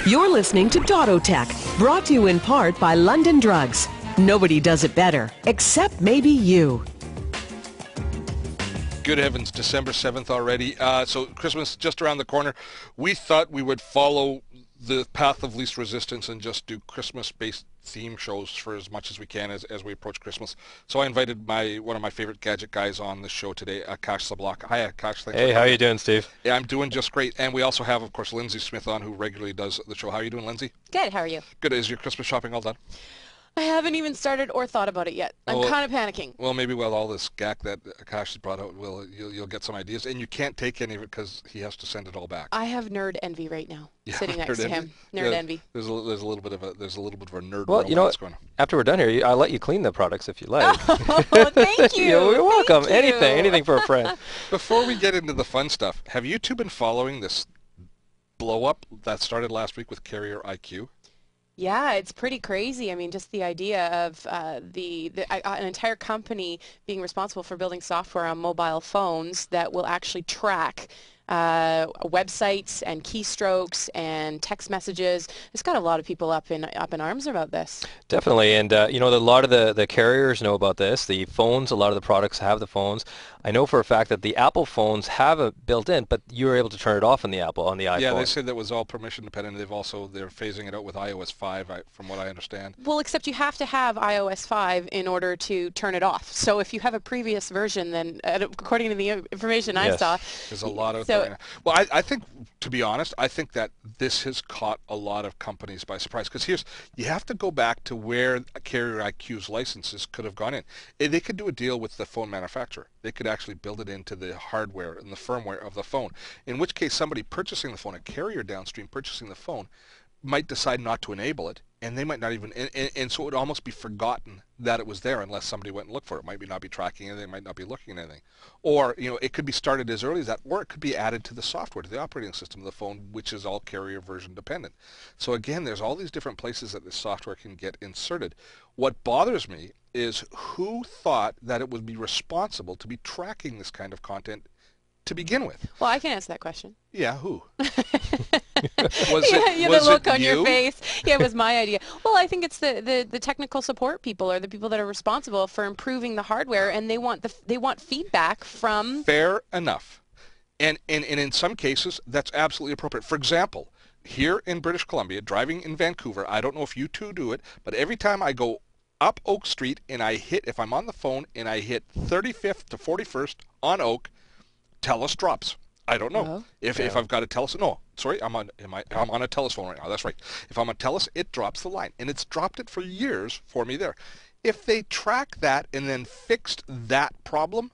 You're listening to Dotto Dec, brought to you in part by London Drugs. Nobody does it better, except maybe you. Good heavens, December 7th already. So Christmas just around the corner. We thought we would follow the path of least resistance and just do Christmas-based theme shows for as much as we can as we approach Christmas. So I invited one of my favorite gadget guys on the show today, Akash Sablock. Hi, Akash. Thanks. Hey, how you doing, Steve? Yeah, I'm doing just great. And we also have, of course, Lindsay Smith on, who regularly does the show. How are you doing, Lindsay? Good. How are you? Good. Is your Christmas shopping all done? I haven't even started or thought about it yet. I'm kind of panicking. Well, maybe with all this gack that Akash has brought out, you'll get some ideas. And you can't take any of it because he has to send it all back. I have nerd envy right now, sitting next to him. Nerd envy. There's a little bit of a nerd. Well, you know what? Going on. After we're done here, I'll let you clean the products if you like. Oh, thank you. You're welcome. Thank you. Anything for a friend. Before we get into the fun stuff, have you two been following this blow up that started last week with Carrier IQ? Yeah, it's pretty crazy. I mean, just the idea of an entire company being responsible for building software on mobile phones that will actually track websites and keystrokes and text messages. It's got a lot of people up in arms about this. Definitely, and a lot of the carriers know about this. The phones, a lot of the products have the phones. I know for a fact that the Apple phones have it built in, but you were able to turn it off on the iPhone. Yeah, they said that was all permission dependent. They're phasing it out with iOS 5, from what I understand. Well, except you have to have iOS 5 in order to turn it off. So if you have a previous version, then according to the information I saw, there's a lot of. Well, I think, to be honest, I think that this has caught a lot of companies by surprise. Because you have to go back to where Carrier IQ's licenses could have gone in. They could do a deal with the phone manufacturer. They could actually build it into the hardware and the firmware of the phone. In which case, somebody purchasing the phone, a carrier downstream purchasing the phone, might decide not to enable it, and they might not even, and so it would almost be forgotten that it was there unless somebody went and looked for it. It might not be tracking anything, might not be looking at anything. Or, it could be started as early as that, or it could be added to the software, to the operating system of the phone, which is all carrier version dependent. So again, there's all these different places that this software can get inserted. What bothers me is who thought that it would be responsible to be tracking this kind of content to begin with? Well, I can answer that question. Yeah, who? The look on your face. Yeah, it was my idea. Well, I think it's the technical support people, or the people that are responsible for improving the hardware, and they want feedback from. Fair enough, and in some cases that's absolutely appropriate. For example, here in British Columbia, driving in Vancouver, I don't know if you two do it, but every time I go up Oak Street and if I'm on the phone and I hit 35th to 41st on Oak, TELUS drops. I don't know if I've got a TELUS. No, sorry, I'm on a TELUS phone right now. That's right. If I'm on TELUS, it drops the line, and it's dropped it for years for me there. If they track that and then fixed that problem,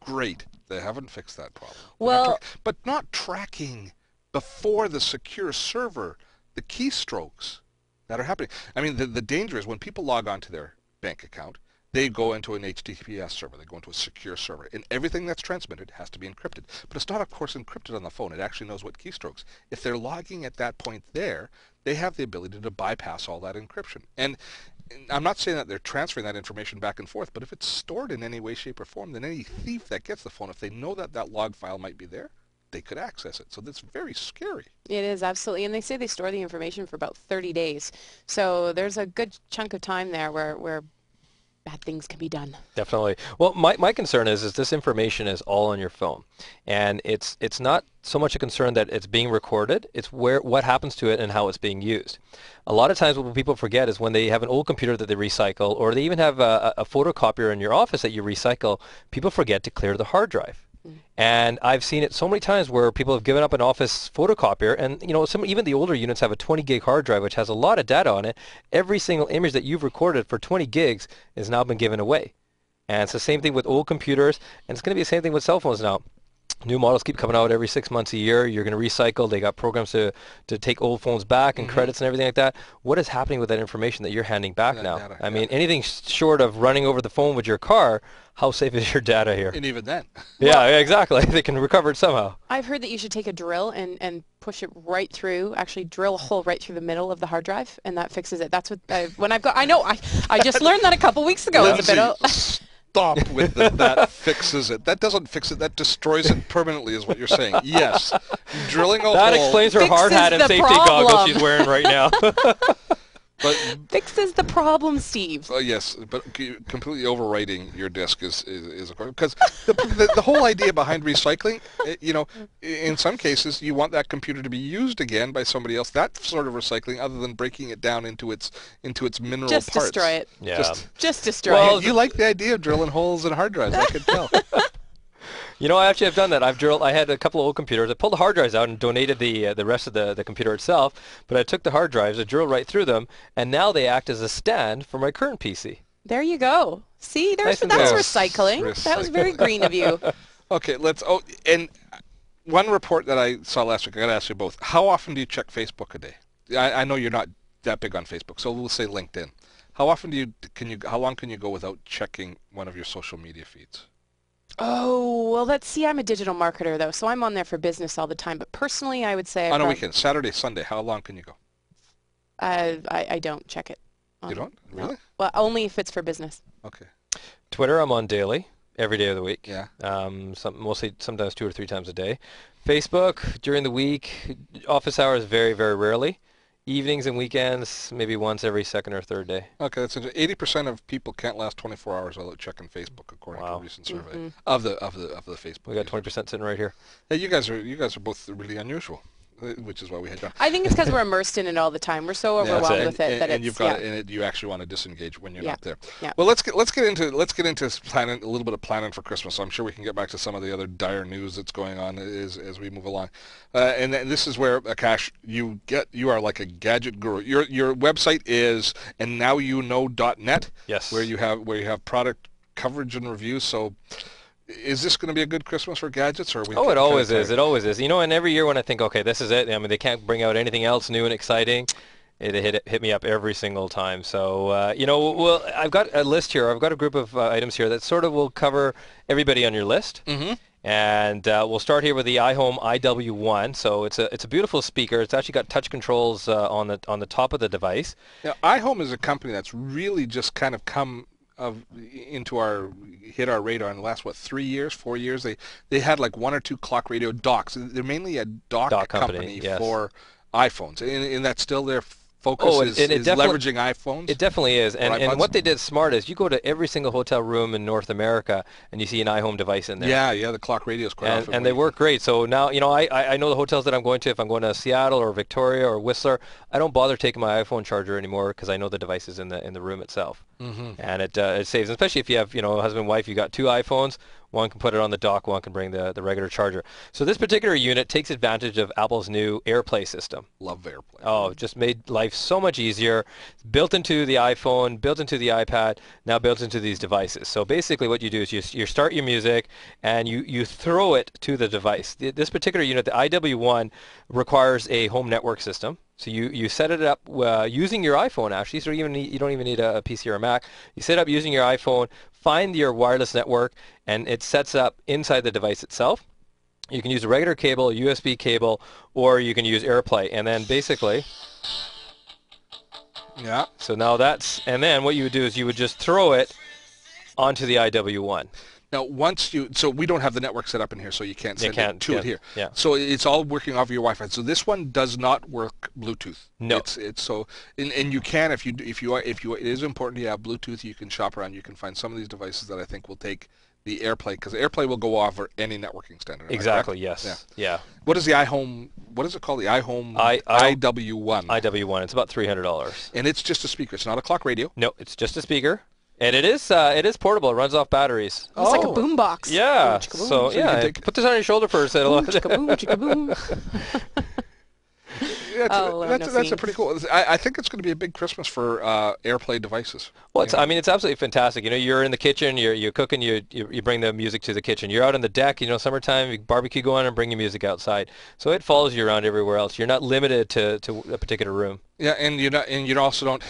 great. They haven't fixed that problem. Well, but not tracking before the secure server the keystrokes that are happening. I mean, the danger is when people log on to their bank account, they go into an HTTPS server. They go into a secure server. And everything that's transmitted has to be encrypted. But it's not, of course, encrypted on the phone. It actually knows what keystrokes. If they're logging at that point there, they have the ability to bypass all that encryption. And I'm not saying that they're transferring that information back and forth, but if it's stored in any way, shape, or form, then any thief that gets the phone, if they know that that log file might be there, they could access it. So that's very scary. It is, absolutely. And they say they store the information for about 30 days. So there's a good chunk of time there where bad things can be done. Definitely. Well, my concern is this information is all on your phone, and it's not so much a concern that it's being recorded. It's what happens to it and how it's being used. A lot of times what people forget is when they have an old computer that they recycle, or they even have a photocopier in your office that you recycle, people forget to clear the hard drive. And I've seen it so many times where people have given up an office photocopier, and even the older units have a 20 gig hard drive which has a lot of data on it. Every single image that you've recorded for 20 gigs has now been given away. And it's the same thing with old computers, and it's going to be the same thing with cell phones now. New models keep coming out every 6 months a year. You're going to recycle. They got programs to take old phones back and credits and everything like that. What is happening with that information that you're handing back now? Data, I mean, anything short of running over the phone with your car, how safe is your data here? And even then. Yeah, exactly. They can recover it somehow. I've heard that you should take a drill and push it right through, actually drill a hole right through the middle of the hard drive, and that fixes it. That's what I just learned that a couple weeks ago. Stop with that fixes it. That doesn't fix it. That destroys it permanently is what you're saying. Yes. Drilling a hole. That explains her hard hat and the safety problem. goggles she's wearing right now. But Fixes the problem, Steve. yes, but completely overwriting your disk is because the whole idea behind recycling, in some cases you want that computer to be used again by somebody else. That sort of recycling, other than breaking it down into its mineral Just parts. destroy it. Yeah. Just destroy Well, it. You like the idea of drilling holes in hard drives, I could tell. I actually have done that. I had a couple of old computers. I pulled the hard drives out and donated the rest of the computer itself. But I took the hard drives, I drilled right through them, and now they act as a stand for my current PC. There you go. See, Nice and that's good. recycling. That was very green of you. Okay, and one report that I saw last week, I got to ask you both. How often do you check Facebook a day? I know you're not that big on Facebook, so we'll say LinkedIn. How often how long can you go without checking one of your social media feeds? Oh, well, I'm a digital marketer, though, so I'm on there for business all the time. But personally, I would say On a weekend, Saturday, Sunday, how long can you go? I don't check it. You don't? Really? Well, only if it's for business. Okay. Twitter, I'm on daily, every day of the week. Yeah. Mostly, sometimes 2 or 3 times a day. Facebook, during the week, office hours, very, very rarely. Evenings and weekends, maybe once every second or third day. Okay, that's interesting. 80% of people can't last 24 hours without checking Facebook, according to a recent survey of the Facebook. We got 20% sitting right here. Hey, you guys are both really unusual, which is why we had John. I think it's because we're immersed in it all the time. We're so overwhelmed with it that and it's you've got and you actually want to disengage when you're not there. Yeah. Well, let's get into planning, a little bit of planning for Christmas. So I'm sure we can get back to some of the other dire news that's going on as we move along. And this is where, Akash, you are like a gadget guru. Your website is andnowyouknow.net. Yes. Where you have product coverage and reviews. So is this going to be a good Christmas for gadgets, or are we? Oh, it always is. It always is. And every year when I think, okay, this is it. I mean, they can't bring out anything else new and exciting. It hit me up every single time. So, well, I've got a list here. I've got a group of items here that sort of will cover everybody on your list. Mm-hmm. And we'll start here with the iHome IW1. So it's a beautiful speaker. It's actually got touch controls on the top of the device. Now, iHome is a company that's really just kind of hit our radar in the last 3 years, 4 years. They had like 1 or 2 clock radio docks. They're mainly a dock company yes. for iPhones, and that's still their focus is leveraging iPhones. It definitely is. And what they did smart is you go to every single hotel room in North America and you see an iHome device in there. Yeah, the clock radio is quite often. And they work great. So now, I know the hotels that I'm going to. If I'm going to Seattle or Victoria or Whistler, I don't bother taking my iPhone charger anymore because I know the device is in the room itself. Mm-hmm. And it saves, especially if you have, husband and wife, you got 2 iPhones. One can put it on the dock, one can bring the regular charger. So this particular unit takes advantage of Apple's new AirPlay system. Love AirPlay. Oh, just made life so much easier. Built into the iPhone, built into the iPad, now built into these devices. So basically what you do is you start your music and you throw it to the device. This particular unit, the IW1, requires a home network system. So you set it up using your iPhone, actually, so you don't even need a PC or a Mac. You set it up using your iPhone, find your wireless network, and it sets up inside the device itself. You can use a regular cable, a USB cable, or you can use AirPlay. And then basically, yeah. So now and then what you would do is you would just throw it onto the IW1. Now, so we don't have the network set up in here, so you can't send it to it here. Yeah. So it's all working off your Wi-Fi. So this one does not work Bluetooth. No. It's so, and you can if you it is important to have Bluetooth. You can shop around. You can find some of these devices that I think will take the AirPlay, because AirPlay will go over any networking standard. Exactly. Yes. Yeah. What is the iHome? What is it called? The iHome IW1. IW1. It's about $300. And it's just a speaker. It's not a clock radio. No, it's just a speaker. And it is portable. It runs off batteries. It's like a boom box. Yeah. Boom, so yeah, put this on your shoulder first. Boom, chicka-boom, chicka-boom. That's a pretty cool. I think it's going to be a big Christmas for AirPlay devices. Well, it's absolutely fantastic. You're in the kitchen, you're cooking, you bring the music to the kitchen. You're out on the deck, summertime, you barbecue going and bring your music outside. So it follows you around everywhere else. You're not limited to a particular room. Yeah, and you also don't.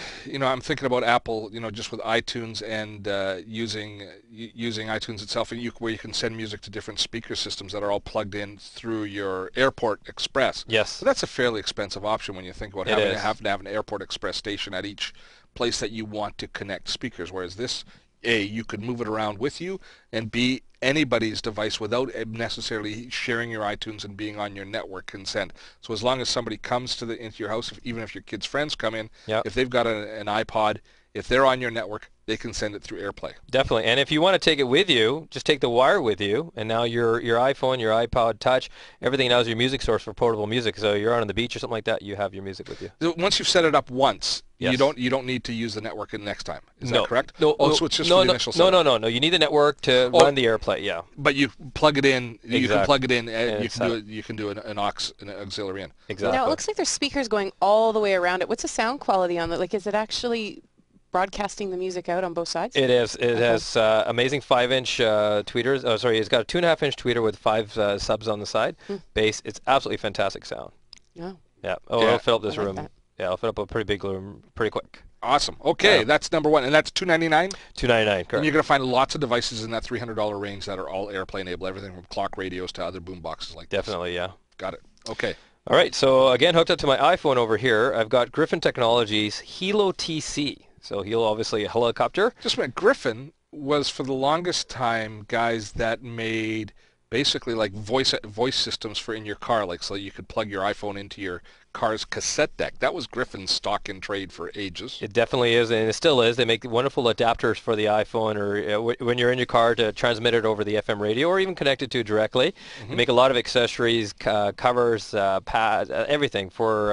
I'm thinking about Apple. Just with iTunes and using iTunes itself, where you can send music to different speaker systems that are all plugged in through your Airport Express. Yes. But that's a fairly expensive option when you think about having to have an Airport Express station at each place that you want to connect speakers. Whereas this, A, you could move it around with you, and B, anybody's device without necessarily sharing your iTunes and being on your network can send. So as long as somebody comes to into your house, even if your kids' friends come in, if they've got an iPod, if they're on your network, they can send it through AirPlay. Definitely. And if you want to take it with you, just take the wire with you, and now your iPhone, your iPod Touch, everything now is your music source for portable music. So you're out on the beach or something like that, you have your music with you. Once you've set it up once, yes. you don't need to use the network the next time. Is no. that correct? No. Oh, so it's just for the initial setup. No. You need the network to run the AirPlay. Yeah. But you plug it in. Exactly. You can plug it in. And you can do an auxiliary in. Exactly. Now it looks like there's speakers going all the way around it. What's the sound quality on that? Like, is it actually broadcasting the music out on both sides? It is. It has amazing 5-inch tweeters. Oh, sorry, it's got a 2.5-inch tweeter with 5 subs on the side. Bass. It's absolutely fantastic sound. Oh. Yeah. Oh, I'll fill up this I like room. that. Yeah, I'll fill up a pretty big room pretty quick. Awesome. Okay, that's number one, and that's $299. $299. Correct. And you're going to find lots of devices in that $300 range that are all AirPlay enabled. Everything from clock radios to other boom boxes like this. Definitely, yeah. Got it. Okay. All right. So again, hooked up to my iPhone over here, I've got Griffin Technologies Hilo TC. So Hilo, obviously a helicopter. Just a minute. Griffin was for the longest time guys that made basically like voice systems for in your car, like so you could plug your iPhone into your car's cassette deck. That was Griffin's stock in trade for ages. It definitely is, and it still is. They make wonderful adapters for the iPhone, or when you're in your car to transmit it over the FM radio, or even connect it to directly. They make a lot of accessories, covers, pads, everything for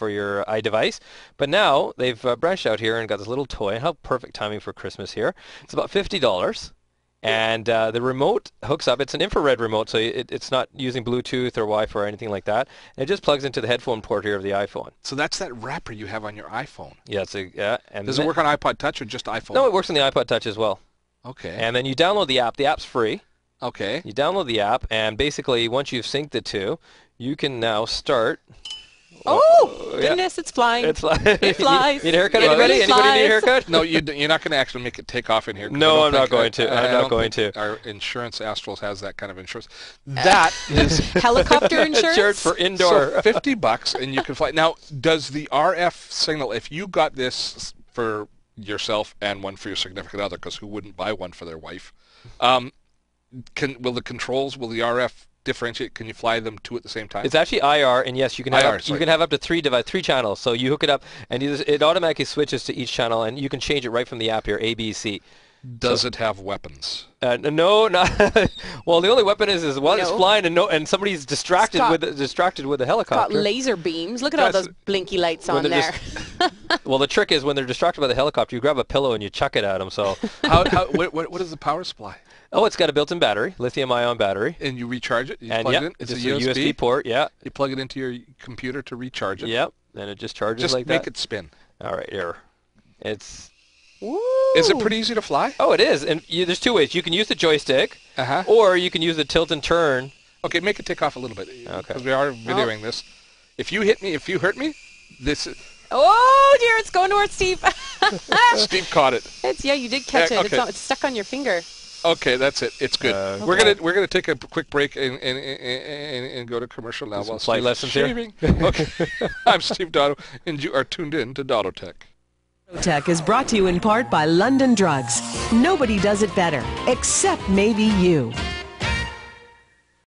your iDevice. But now they've branched out here and got this little toy. How perfect timing for Christmas here. It's about $50. And the remote hooks up. It's an infrared remote, so it's not using Bluetooth or Wi-Fi or anything like that. And it just plugs into the headphone port here of the iPhone. So that's that wrapper you have on your iPhone. Yeah, And does it work on iPod Touch or just iPhone? No, it works on the iPod Touch as well. Okay. And then you download the app. The app's free. Okay. You download the app, and basically once you've synced the two, you can now start. Oh, goodness, it's flying. It flies. It flies. Need a haircut, It anybody? really Anybody need a flies. haircut? No, you're not going to actually make it take off in here. No, I'm not going to. I'm not going to. Our insurance, Astrals, has that kind of insurance. That is Helicopter insurance? Insurance for indoor. so $50, and you can fly. Now, does the RF signal? If you got this for yourself and one for your significant other, because who wouldn't buy one for their wife? Will the RF differentiate? Can you fly them two at the same time? It's actually IR, and yes, you can have IR, you can have up to three channels. So you hook it up, and it automatically switches to each channel, and you can change it right from the app here, A, B, C. Does it have weapons? No, not. Well, the only weapon is one is No. flying, and somebody's distracted with the Got helicopter. laser beams. Look at all those blinky lights on there. Well, the trick is when they're distracted by the helicopter, you grab a pillow and you chuck it at them. So. What is the power supply? Oh, it's got a built-in battery, lithium-ion battery. And you recharge it? You And plug yeah, it in? It's a just USB port, yeah. You plug it into your computer to recharge it? Yep, and it just charges Just like that. make it spin. All right, here. It's... Woo. Is it pretty easy to fly? Oh, it is. And there's two ways. You can use the joystick, or you can use the tilt and turn. Okay, make it take off a little bit. Okay. Because we are videoing this. If you hurt me, this is... Oh, dear, it's going towards Steve. Steve caught it. Yeah, you did catch it. okay. It's stuck on your finger. Okay, that's it. It's good. Okay. We're gonna take a quick break and go to commercial now. Some flight lessons shaving. Okay, I'm Steve Dotto, and you are tuned in to Dotto Dec. Dotto Tech is brought to you in part by London Drugs. Nobody does it better, except maybe you.